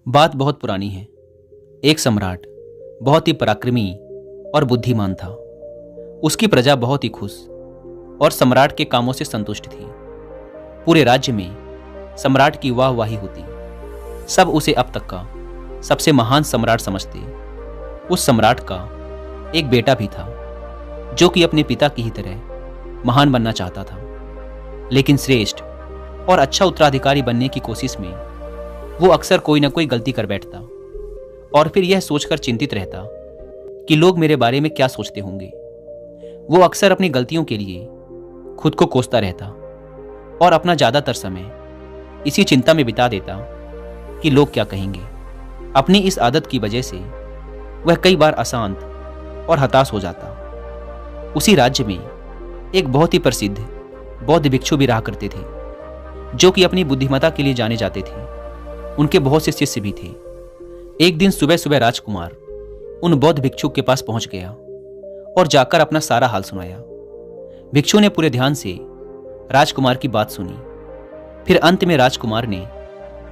बात बहुत पुरानी है। एक सम्राट बहुत ही पराक्रमी और बुद्धिमान था। उसकी प्रजा बहुत ही खुश और सम्राट के कामों से संतुष्ट थी। पूरे राज्य में सम्राट की वाहवाही होती। सब उसे अब तक का सबसे महान सम्राट समझते। उस सम्राट का एक बेटा भी था जो कि अपने पिता की ही तरह महान बनना चाहता था, लेकिन श्रेष्ठ और अच्छा उत्तराधिकारी बनने की कोशिश में वो अक्सर कोई ना कोई गलती कर बैठता और फिर यह सोचकर चिंतित रहता कि लोग मेरे बारे में क्या सोचते होंगे। वो अक्सर अपनी गलतियों के लिए खुद को कोसता रहता और अपना ज्यादातर समय इसी चिंता में बिता देता कि लोग क्या कहेंगे। अपनी इस आदत की वजह से वह कई बार अशांत और हताश हो जाता। उसी राज्य में एक बहुत ही प्रसिद्ध बौद्ध भिक्षु भी रहा करते थे जो कि अपनी बुद्धिमत्ता के लिए जाने जाते थे। उनके बहुत से शिष्य भी थे। एक दिन सुबह सुबह राजकुमार उन बौद्ध भिक्षु के पास पहुंच गया और जाकर अपना सारा हाल सुनाया। भिक्षु ने पूरे ध्यान से राजकुमार की बात सुनी। फिर अंत में राजकुमार ने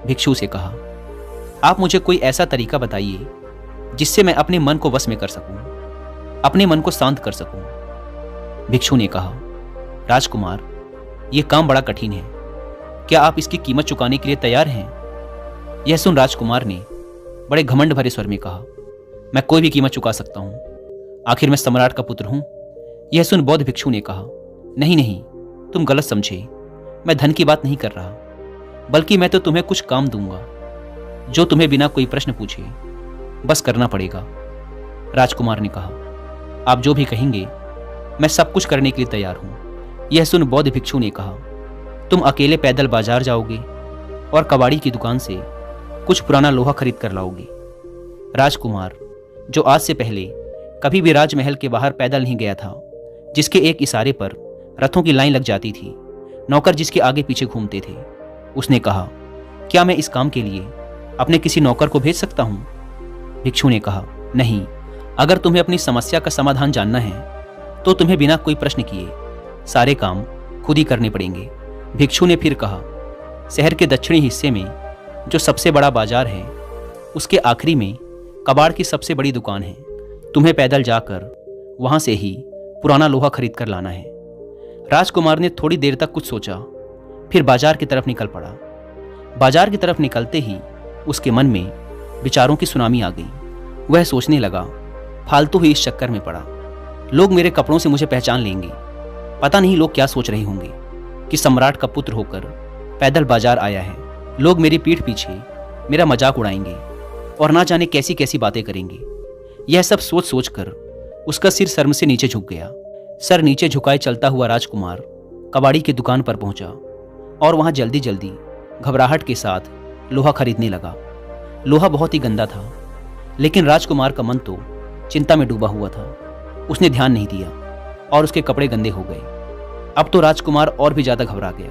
भिक्षु से कहा, आप मुझे कोई ऐसा तरीका बताइए जिससे मैं अपने मन को वश में कर सकूं, अपने मन को शांत कर सकूं। भिक्षु ने कहा, राजकुमार, यह काम बड़ा कठिन है। क्या आप इसकी कीमत चुकाने के लिए तैयार हैं? यह सुन राजकुमार ने बड़े घमंड भरे स्वर में कहा, मैं कोई भी कीमत चुका सकता हूं। आखिर मैं सम्राट का पुत्र हूं। यह सुन बौद्ध भिक्षु ने कहा, नहीं नहीं, तुम गलत समझे। मैं धन की बात नहीं कर रहा, बल्कि मैं तो तुम्हें कुछ काम दूंगा जो तुम्हें बिना कोई प्रश्न पूछे बस करना पड़ेगा। राजकुमार ने कहा, आप जो भी कहेंगे मैं सब कुछ करने के लिए तैयार हूं। यह सुन बौद्ध भिक्षु ने कहा, तुम अकेले पैदल बाजार जाओगे और कबाड़ी की दुकान से कुछ पुराना लोहा खरीद कर लाओगे। राजकुमार, जो आज से पहले कभी भी राजमहल के बाहर पैदल नहीं गया था, जिसके एक इशारे पर रथों की लाइन लग जाती थी, नौकर जिसके आगे पीछे घूमते थे, उसने कहा, क्या मैं इस काम के लिए अपने किसी नौकर को भेज सकता हूं? भिक्षु ने कहा, नहीं, अगर तुम्हें अपनी समस्या का समाधान जानना है तो तुम्हें बिना कोई प्रश्न किए सारे काम खुद ही करने पड़ेंगे। भिक्षु ने फिर कहा, शहर के दक्षिणी हिस्से में जो सबसे बड़ा बाजार है, उसके आखिरी में कबाड़ की सबसे बड़ी दुकान है। तुम्हें पैदल जाकर वहां से ही पुराना लोहा खरीद कर लाना है। राजकुमार ने थोड़ी देर तक कुछ सोचा, फिर बाजार की तरफ निकल पड़ा। बाजार की तरफ निकलते ही उसके मन में विचारों की सुनामी आ गई। वह सोचने लगा, फालतू ही इस चक्कर में पड़ा। लोग मेरे कपड़ों से मुझे पहचान लेंगे। पता नहीं लोग क्या सोच रहे होंगे कि सम्राट का पुत्र होकर पैदल बाजार आया है। लोग मेरी पीठ पीछे मेरा मजाक उड़ाएंगे और ना जाने कैसी कैसी बातें करेंगे। यह सब सोच सोच कर उसका सिर शर्म से नीचे झुक गया। सर नीचे झुकाए चलता हुआ राजकुमार कबाड़ी की दुकान पर पहुंचा और वहां जल्दी जल्दी घबराहट के साथ लोहा खरीदने लगा। लोहा बहुत ही गंदा था, लेकिन राजकुमार का मन तो चिंता में डूबा हुआ था। उसने ध्यान नहीं दिया और उसके कपड़े गंदे हो गए। अब तो राजकुमार और भी ज्यादा घबरा गया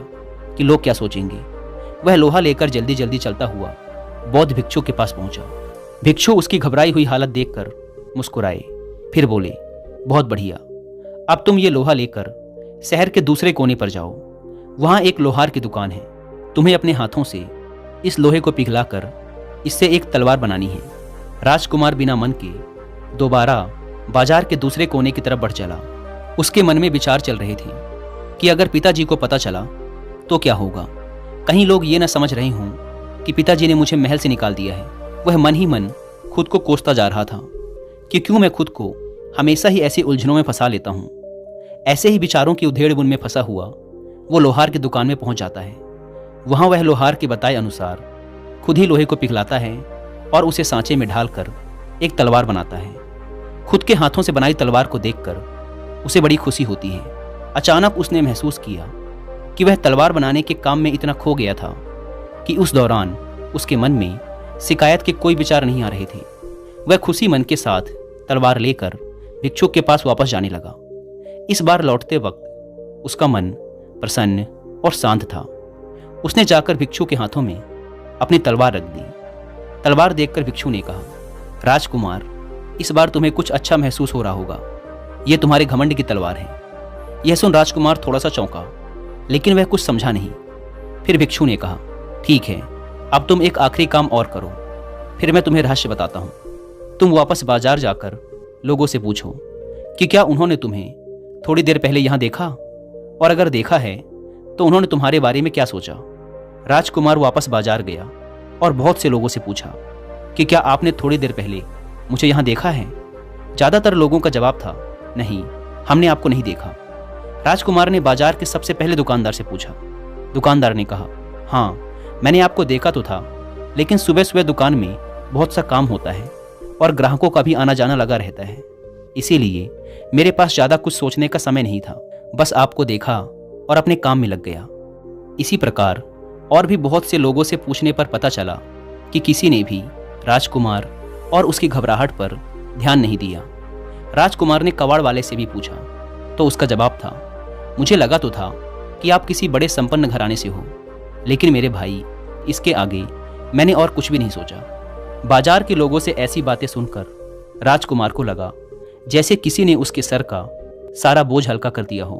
कि लोग क्या सोचेंगे। वह लोहा लेकर जल्दी जल्दी चलता हुआ बौद्ध भिक्षु के पास पहुंचा। भिक्षु उसकी घबराई हुई हालत देखकर मुस्कुराए, फिर बोले, बहुत बढ़िया, अब तुम ये लोहा लेकर शहर के दूसरे कोने पर जाओ। वहां एक लोहार की दुकान है। तुम्हें अपने हाथों से इस लोहे को पिघलाकर इससे एक तलवार बनानी है। राजकुमार बिना मन के दोबारा बाजार के दूसरे कोने की तरफ बढ़ चला। उसके मन में विचार चल रहे थे कि अगर पिताजी को पता चला तो क्या होगा। कहीं लोग ये न समझ रहे हों कि पिताजी ने मुझे महल से निकाल दिया है। वह मन ही मन खुद को कोसता जा रहा था कि क्यों मैं खुद को हमेशा ही ऐसी उलझनों में फंसा लेता हूं। ऐसे ही विचारों की उधेड़-बुन में फंसा हुआ वो लोहार की दुकान में पहुंच जाता है। वहां वह लोहार के बताए अनुसार खुद ही लोहे को पिघलाता है और उसे सांचे में ढालकर एक तलवार बनाता है। खुद के हाथों से बनाई तलवार को देखकर उसे बड़ी खुशी होती है। अचानक उसने महसूस किया कि वह तलवार बनाने के काम में इतना खो गया था कि उस दौरान उसके मन में शिकायत के कोई विचार नहीं आ रहे थे। वह खुशी मन के साथ तलवार लेकर भिक्षु के पास वापस जाने लगा। इस बार लौटते वक्त उसका मन प्रसन्न और शांत था। उसने जाकर भिक्षु के हाथों में अपनी तलवार रख दी। तलवार देखकर भिक्षु ने कहा, राजकुमार, इस बार तुम्हें कुछ अच्छा महसूस हो रहा होगा। यह तुम्हारे घमंड की तलवार है। यह सुन राजकुमार थोड़ा सा चौंका, लेकिन वह कुछ समझा नहीं। फिर भिक्षु ने कहा, ठीक है, अब तुम एक आखिरी काम और करो। फिर मैं तुम्हें रहस्य बताता हूँ। तुम वापस बाजार जाकर लोगों से पूछो कि क्या उन्होंने तुम्हें थोड़ी देर पहले यहाँ देखा, और अगर देखा है तो उन्होंने तुम्हारे बारे में क्या सोचा। राजकुमार वापस बाजार गया और बहुत से लोगों से पूछा कि क्या आपने थोड़ी देर पहले मुझे यहाँ देखा है। ज़्यादातर लोगों का जवाब था, नहीं, हमने आपको नहीं देखा। राजकुमार ने बाजार के सबसे पहले दुकानदार से पूछा। दुकानदार ने कहा, हाँ, मैंने आपको देखा तो था, लेकिन सुबह सुबह दुकान में बहुत सा काम होता है और ग्राहकों का भी आना जाना लगा रहता है, इसीलिए मेरे पास ज़्यादा कुछ सोचने का समय नहीं था। बस आपको देखा और अपने काम में लग गया। इसी प्रकार और भी बहुत से लोगों से पूछने पर पता चला कि किसी ने भी राजकुमार और उसकी घबराहट पर ध्यान नहीं दिया। राजकुमार ने कबाड़ वाले से भी पूछा तो उसका जवाब था, मुझे लगा तो था कि आप किसी बड़े संपन्न घराने से हो, लेकिन मेरे भाई, इसके आगे मैंने और कुछ भी नहीं सोचा। बाजार के लोगों से ऐसी बातें सुनकर राजकुमार को लगा जैसे किसी ने उसके सर का सारा बोझ हल्का कर दिया हो।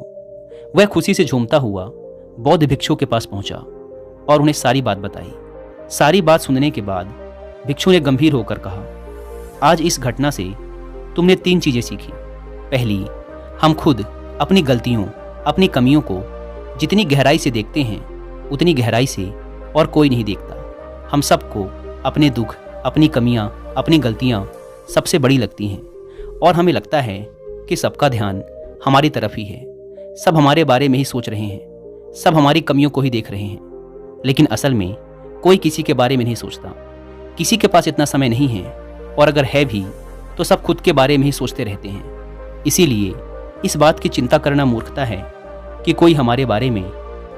वह खुशी से झूमता हुआ बौद्ध भिक्षु के पास पहुंचा और उन्हें सारी बात बताई। सारी बात सुनने के बाद भिक्षु ने गंभीर होकर कहा, आज इस घटना से तुमने 3 चीजें सीखी। पहली, हम खुद अपनी गलतियों, अपनी कमियों को जितनी गहराई से देखते हैं उतनी गहराई से और कोई नहीं देखता। हम सबको अपने दुख, अपनी कमियां, अपनी गलतियां सबसे बड़ी लगती हैं और हमें लगता है कि सबका ध्यान हमारी तरफ ही है, सब हमारे बारे में ही सोच रहे हैं, सब हमारी कमियों को ही देख रहे हैं। लेकिन असल में कोई किसी के बारे में नहीं सोचता। किसी के पास इतना समय नहीं है, और अगर है भी तो सब खुद के बारे में ही सोचते रहते हैं। इसीलिए इस बात की चिंता करना मूर्खता है कि कोई हमारे बारे में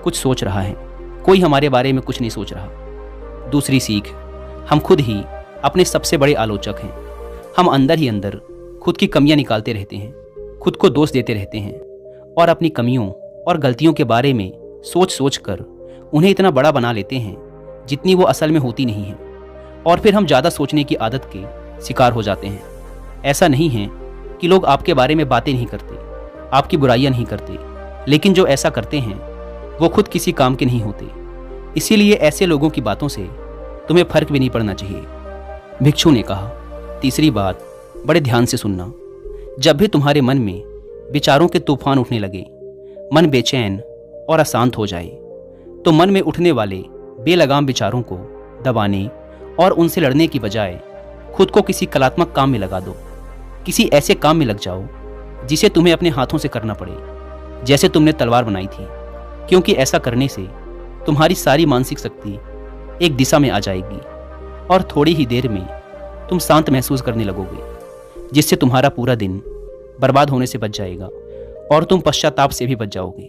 कुछ सोच रहा है, कोई हमारे बारे में कुछ नहीं सोच रहा। दूसरी सीख, हम खुद ही अपने सबसे बड़े आलोचक हैं। हम अंदर ही अंदर खुद की कमियां निकालते रहते हैं, खुद को दोष देते रहते हैं और अपनी कमियों और गलतियों के बारे में सोच सोच कर उन्हें इतना बड़ा बना लेते हैं जितनी वो असल में होती नहीं है, और फिर हम ज़्यादा सोचने की आदत के शिकार हो जाते हैं। ऐसा नहीं है कि लोग आपके बारे में बातें नहीं करते, आपकी बुराइयां नहीं करते, लेकिन जो ऐसा करते हैं वो खुद किसी काम के नहीं होते। इसीलिए ऐसे लोगों की बातों से तुम्हें फर्क भी नहीं पड़ना चाहिए। भिक्षु ने कहा, तीसरी बात, बड़े ध्यान से सुनना। जब भी तुम्हारे मन में विचारों के तूफान उठने लगे, मन बेचैन और अशांत हो जाए, तो मन में उठने वाले बेलगाम विचारों को दबाने और उनसे लड़ने की बजाय खुद को किसी कलात्मक काम में लगा दो। किसी ऐसे काम में लग जाओ जिसे तुम्हें अपने हाथों से करना पड़े, जैसे तुमने तलवार बनाई थी, क्योंकि ऐसा करने से तुम्हारी सारी मानसिक शक्ति एक दिशा में आ जाएगी और थोड़ी ही देर में तुम शांत महसूस करने लगोगे, जिससे तुम्हारा पूरा दिन बर्बाद होने से बच जाएगा और तुम पश्चाताप से भी बच जाओगे।